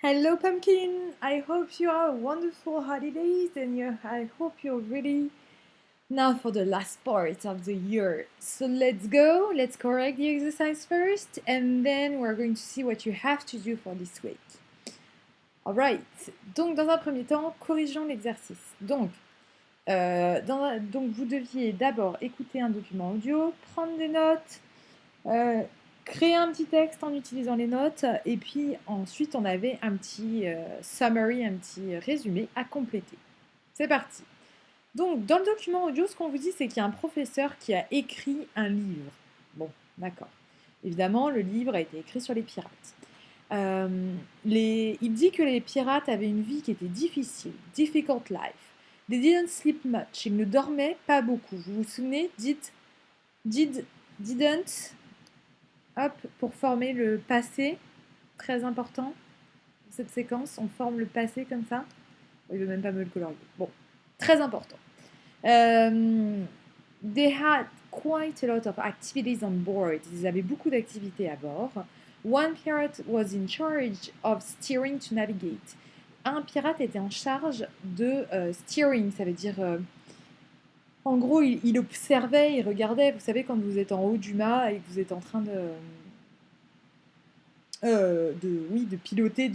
Hello, Pumpkin. I hope you are wonderful holidays and I hope you're ready now for the last part of the year. So let's go. Let's correct the exercise first and then we're going to see what you have to do for this week. Alright. Donc, dans un premier temps, corrigeons l'exercice. Donc, vous deviez d'abord écouter un document audio, prendre des notes, créer un petit texte en utilisant les notes, et puis ensuite on avait un petit summary, un petit résumé à compléter. C'est parti. Donc dans le document audio, ce qu'on vous dit, c'est qu'il y a un professeur qui a écrit un livre. Bon, d'accord. Évidemment, le livre a été écrit sur les pirates. Il dit que les pirates avaient une vie qui était difficile, difficult life. They didn't sleep much. Ils ne dormaient pas beaucoup. Vous vous souvenez? Didn't. Hop, pour former le passé, très important. Cette séquence, on forme le passé comme ça. Il veut même pas me le colorier. Bon, très important. They had quite a lot of activities on board. Ils avaient beaucoup d'activités à bord. One pirate was in charge of steering to navigate. Un pirate était en charge de steering, ça veut dire... en gros, il observait, il regardait. Vous savez, quand vous êtes en haut du mât et que vous êtes en train de piloter,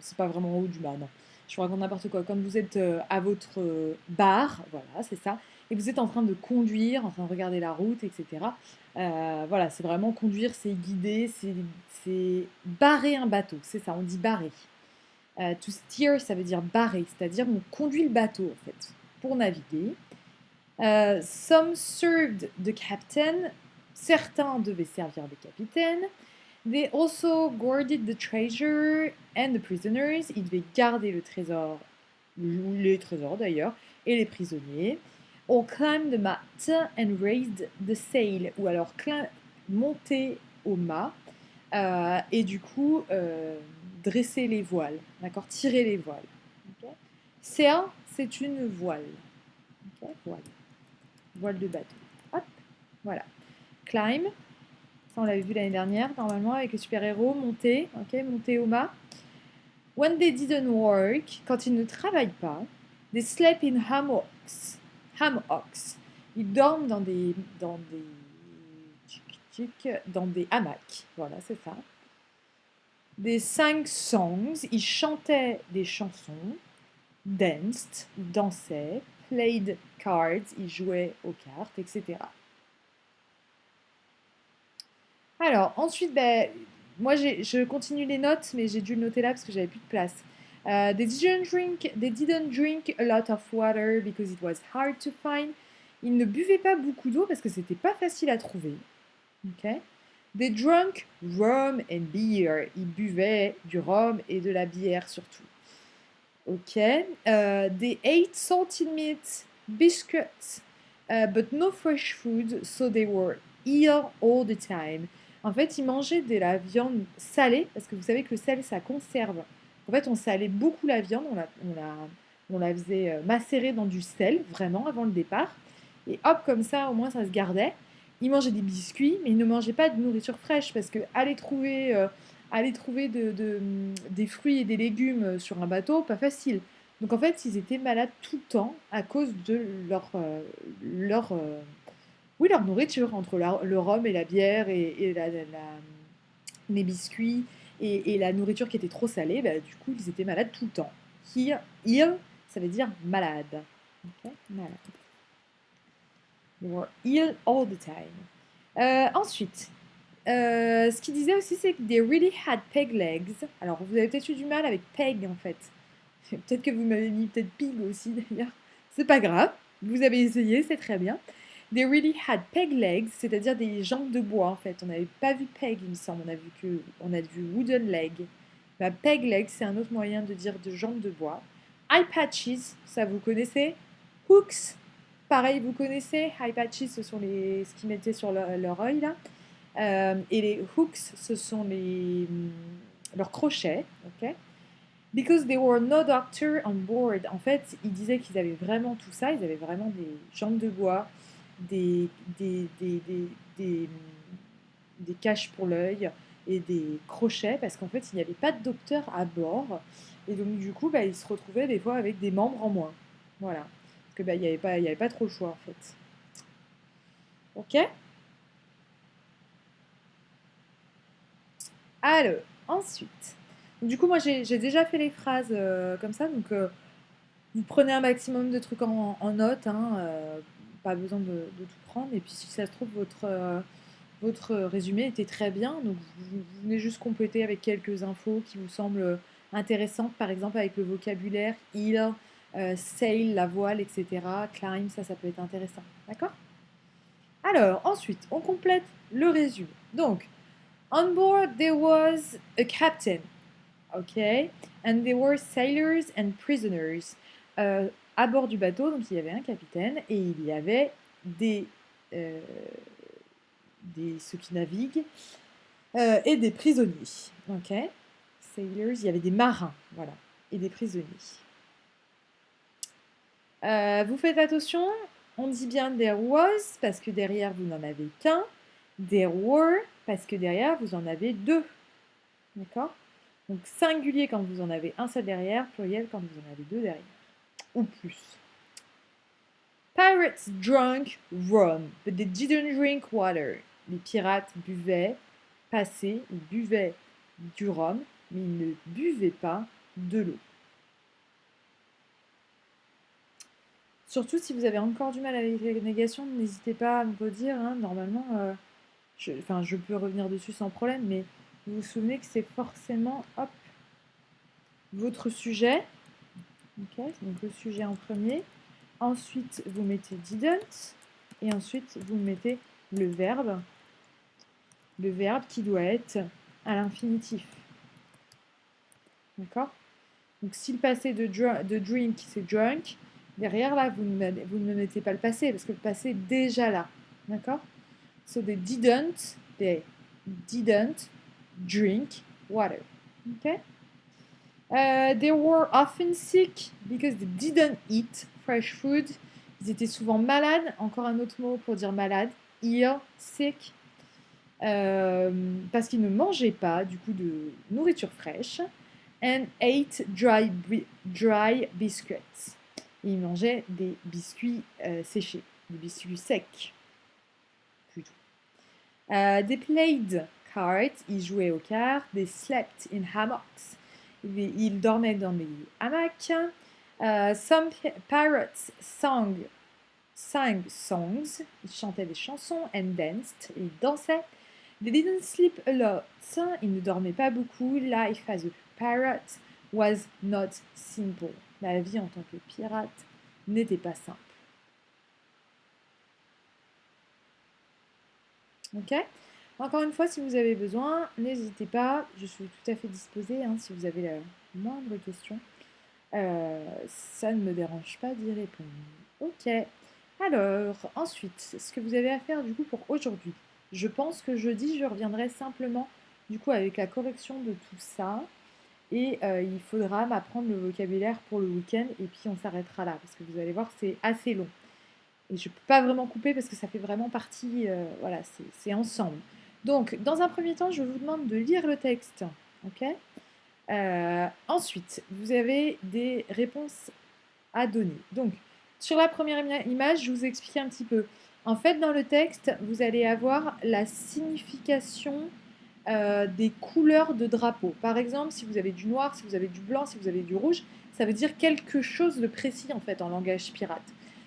c'est pas vraiment en haut du mât, non. Je vous raconte n'importe quoi. Quand vous êtes à votre bar, voilà, c'est ça, et vous êtes en train de conduire, en train de regarder la route, etc. Voilà, c'est vraiment conduire, c'est guider, c'est barrer un bateau, c'est ça, on dit barrer. To steer, ça veut dire barrer, c'est-à-dire on conduit le bateau, en fait, pour naviguer. Some served the captain, certains devaient servir des capitaines. They also guarded the treasure and the prisoners. Ils devaient garder le trésor, les trésors d'ailleurs, et les prisonniers. Or climb the mat and raised the sail. Ou alors monter au mât et du coup dresser les voiles. D'accord, tirer les voiles. Okay. Sail, c'est une voile. Okay. Voile de bateau. Hop, voilà. Climb. On l'avait vu l'année dernière, normalement, avec les super-héros, monter au mât. When they didn't work, quand ils ne travaillent pas, they sleep in hammocks. Ils dorment dans des hamacs. Voilà, c'est ça. They sang songs. Ils chantaient des chansons. Danced. Ils dansaient. Played cards. Ils jouaient aux cartes, etc. Alors, ensuite, moi, je continue les notes, mais j'ai dû le noter là parce que j'avais plus de place. They didn't drink a lot of water because it was hard to find. Ils ne buvaient pas beaucoup d'eau parce que c'était pas facile à trouver. Okay. They drank rum and beer. Ils buvaient du rhum et de la bière surtout. Ok. They ate salted meat, biscuits, but no fresh food, so they were ill all the time. En fait, ils mangeaient de la viande salée, parce que vous savez que le sel, ça conserve. En fait, on salait beaucoup la viande, on la faisait macérer dans du sel, vraiment, avant le départ. Et hop, comme ça, au moins, ça se gardait. Ils mangeaient des biscuits, mais ils ne mangeaient pas de nourriture fraîche, parce que aller trouver des fruits et des légumes sur un bateau, pas facile. Donc en fait, ils étaient malades tout le temps à cause de leur nourriture, entre le rhum et la bière et les biscuits et la nourriture qui était trop salée. Bah, du coup, ils étaient malades tout le temps. Ill, ça veut dire malade. Okay? Malade. They were ill all the time. Ensuite, ce qu'il disait aussi, c'est que they really had peg legs. Alors, vous avez peut-être eu du mal avec peg, en fait. Peut-être que vous m'avez mis peut-être pig aussi, d'ailleurs. C'est pas grave. Vous avez essayé, c'est très bien. They really had peg legs, c'est-à-dire des jambes de bois, en fait. On n'avait pas vu peg, il me semble. On a vu wooden leg. Bah, peg leg, c'est un autre moyen de dire de jambes de bois. Eye patches, ça vous connaissez. Hooks, pareil, vous connaissez. Eye patches, ce sont ce qu'ils mettaient sur leur œil, là. Et les hooks, ce sont leurs crochets, ok? Because there were no doctor on board. En fait, ils disaient qu'ils avaient vraiment tout ça. Ils avaient vraiment des jambes de bois, des caches pour l'œil et des crochets, parce qu'en fait, il n'y avait pas de docteur à bord. Et donc, du coup, ils se retrouvaient des fois avec des membres en moins. Voilà. Parce que il y avait pas trop le choix, en fait. Ok. Alors, ensuite. Du coup, moi, j'ai déjà fait les phrases comme ça. Donc, vous prenez un maximum de trucs en note. Hein, pas besoin de tout prendre. Et puis, si ça se trouve, votre résumé était très bien. Donc, vous venez juste compléter avec quelques infos qui vous semblent intéressantes. Par exemple, avec le vocabulaire il, sail, la voile, etc. Climb, ça peut être intéressant. D'accord. Alors, ensuite, on complète le résumé. Donc, on board there was a captain, okay, and there were sailors and prisoners. À bord du bateau, donc il y avait un capitaine et il y avait euh, ceux qui naviguent et des prisonniers. Ok, sailors, il y avait des marins, voilà, et des prisonniers. Vous faites attention, on dit bien there was parce que derrière vous n'en avez qu'un. There were parce que derrière vous en avez deux. D'accord. Donc singulier quand vous en avez un seul derrière, pluriel quand vous en avez deux derrière. Ou plus. Pirates drank rum, but they didn't drink water. Les pirates buvaient, passaient, ils buvaient du rhum, mais ils ne buvaient pas de l'eau. Surtout si vous avez encore du mal avec les négations, n'hésitez pas à me redire. Hein, normalement, je peux revenir dessus sans problème, mais vous vous souvenez que c'est forcément votre sujet. Okay, donc le sujet en premier. Ensuite, vous mettez didn't. Et ensuite, vous mettez le verbe. Le verbe qui doit être à l'infinitif. D'accord. Donc si le passé de drink, c'est drunk, derrière là, vous ne mettez pas le passé, parce que le passé est déjà là. D'accord. So they didn't drink water. Okay. They were often sick because they didn't eat fresh food. Ils étaient souvent malades. Encore un autre mot pour dire malade. Ill, sick. Parce qu'ils ne mangeaient pas du coup de nourriture fraîche. And ate dry biscuits. Et ils mangeaient des biscuits séchés, des biscuits secs. Plutôt. They played cards. Ils jouaient aux cartes. They slept in hammocks. Ils dormaient dans des hamacs. Some pirates sang songs. Ils chantaient des chansons and danced. Et ils dansaient. They didn't sleep a lot. Ils ne dormaient pas beaucoup. Life as a pirate was not simple. La vie en tant que pirate n'était pas simple. Ok. Encore une fois, si vous avez besoin, n'hésitez pas. Je suis tout à fait disposée si vous avez la moindre question. Ça ne me dérange pas d'y répondre. Ok. Alors, ensuite, ce que vous avez à faire du coup pour aujourd'hui. Je pense que jeudi, je reviendrai simplement du coup avec la correction de tout ça. Et il faudra m'apprendre le vocabulaire pour le week-end. Et puis on s'arrêtera là. Parce que vous allez voir, c'est assez long. Et je ne peux pas vraiment couper parce que ça fait vraiment partie. Voilà, c'est ensemble. Donc, dans un premier temps, je vous demande de lire le texte. Ok. Ensuite, vous avez des réponses à donner. Donc, sur la première image, je vous explique un petit peu. En fait, dans le texte, vous allez avoir la signification des couleurs de drapeau. Par exemple, si vous avez du noir, si vous avez du blanc, si vous avez du rouge, ça veut dire quelque chose de précis en fait en langage pirate.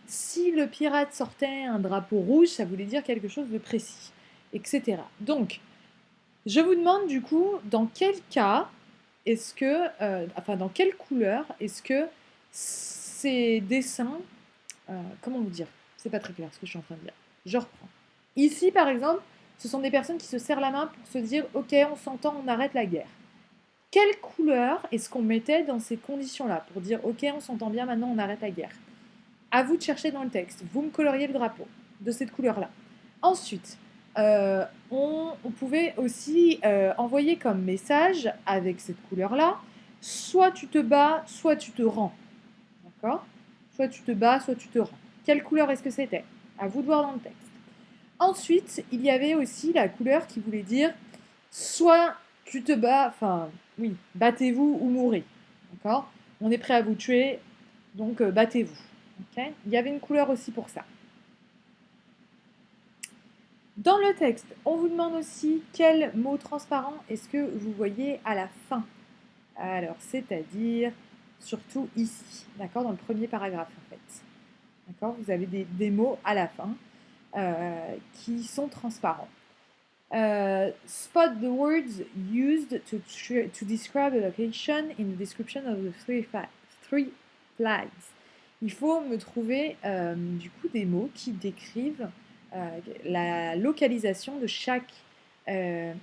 Si le pirate sortait un drapeau rouge, ça voulait dire quelque chose de précis, etc. Donc, je vous demande du coup, dans quel cas est-ce que, dans quelle couleur est-ce que ces dessins, comment vous dire, c'est pas très clair ce que je suis en train de dire. Je reprends. Ici, par exemple, ce sont des personnes qui se serrent la main pour se dire « Ok, on s'entend, on arrête la guerre ». Quelle couleur est-ce qu'on mettait dans ces conditions-là pour dire « Ok, on s'entend bien, maintenant on arrête la guerre ». À vous de chercher dans le texte. Vous me coloriez le drapeau de cette couleur-là. Ensuite, on pouvait aussi envoyer comme message avec cette couleur-là, soit tu te bats, soit tu te rends. D'accord ? Soit tu te bats, soit tu te rends. Quelle couleur est-ce que c'était ? À vous de voir dans le texte. Ensuite, il y avait aussi la couleur qui voulait dire soit tu te bats, enfin, oui, battez-vous ou mourrez. D'accord? On est prêt à vous tuer, donc battez-vous. Ok? Il y avait une couleur aussi pour ça. Dans le texte, on vous demande aussi quel mot transparent est-ce que vous voyez à la fin. Alors, c'est-à-dire surtout ici, d'accord, dans le premier paragraphe en fait. D'accord, vous avez des mots à la fin qui sont transparents. Spot the words used to describe a location in the description of the three flags. Il faut me trouver du coup des mots qui décrivent la localisation euh,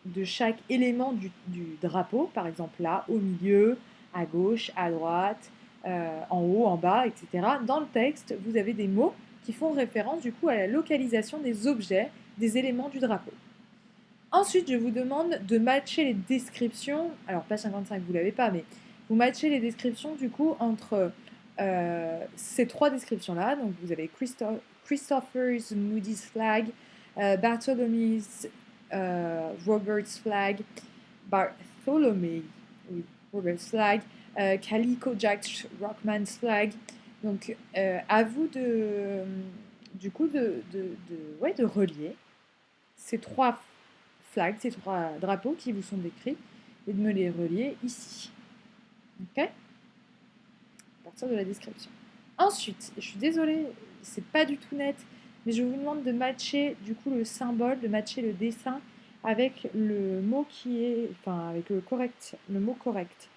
de chaque élément du drapeau, par exemple là, au milieu, à gauche, à droite, en haut, en bas, etc. Dans le texte, vous avez des mots qui font référence du coup à la localisation des objets, des éléments du drapeau. Ensuite, je vous demande de matcher les descriptions. Alors, page 55, vous ne l'avez pas, mais vous matchez les descriptions du coup entre ces trois descriptions-là. Donc, vous avez Christopher's Moody's flag, Bartholomew's Robert's flag, Bartholomew, oui, Robert's flag, Calico Jack Rockman's flag. Donc, à vous du coup de relier ces trois flags, ces trois drapeaux qui vous sont décrits, et de me les relier ici. Ok? À partir de la description. Ensuite, je suis désolée, c'est pas du tout net, mais je vous demande de matcher du coup le symbole, de matcher le dessin avec le mot qui est, enfin avec le mot correct.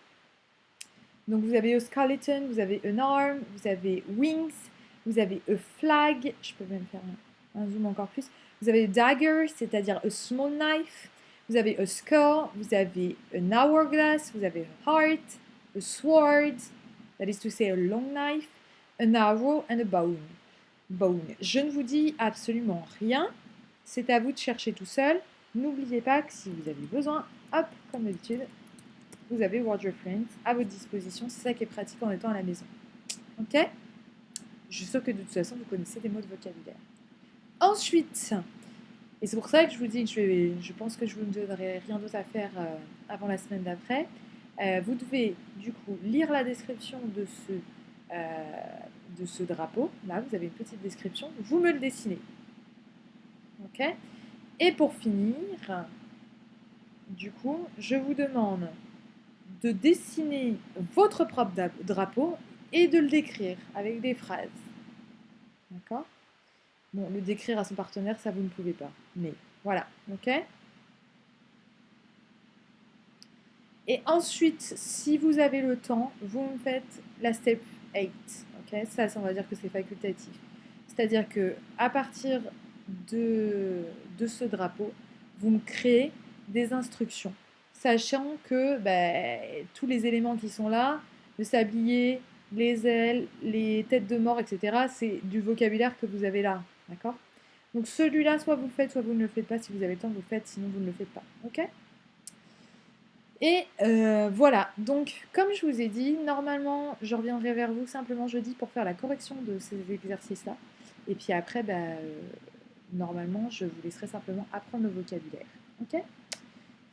Donc vous avez a skeleton, vous avez an arm, vous avez wings, vous avez a flag, je peux même faire un zoom encore plus. Vous avez a dagger, c'est-à-dire a small knife. Vous avez a skull, vous avez an hourglass, vous avez a heart, a sword, that is to say a long knife, an arrow and a bone. Je ne vous dis absolument rien. C'est à vous de chercher tout seul. N'oubliez pas que si vous avez besoin, hop, comme d'habitude, vous avez Word Reference à votre disposition. C'est ça qui est pratique en étant à la maison. Ok? Je suis sûre que de toute façon, vous connaissez des mots de vocabulaire. Ensuite, et c'est pour ça que je vous dis que je pense que je ne vous donnerai rien d'autre à faire avant la semaine d'après. Vous devez du coup lire la description de ce drapeau. Là, vous avez une petite description. Vous me le dessinez. Ok? Et pour finir, du coup, je vous demande de dessiner votre propre drapeau et de le décrire avec des phrases. D'accord? Bon, le décrire à son partenaire, ça vous ne pouvez pas. Mais voilà, ok? Et ensuite, si vous avez le temps, vous me faites la step 8. Ok? Ça, on va dire que c'est facultatif. C'est-à-dire que à partir de ce drapeau, vous me créez des instructions, sachant que tous les éléments qui sont là, le sablier, les ailes, les têtes de mort, etc., c'est du vocabulaire que vous avez là. D'accord? Donc celui-là, soit vous le faites, soit vous ne le faites pas. Si vous avez le temps, vous le faites, sinon vous ne le faites pas. Ok? Et voilà, donc comme je vous ai dit, normalement je reviendrai vers vous simplement jeudi pour faire la correction de ces exercices-là. Et puis après, normalement je vous laisserai simplement apprendre le vocabulaire. Ok?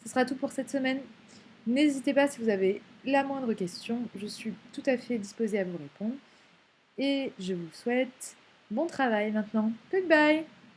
Ce sera tout pour cette semaine. N'hésitez pas si vous avez la moindre question, je suis tout à fait disposée à vous répondre. Et je vous souhaite bon travail maintenant. Goodbye!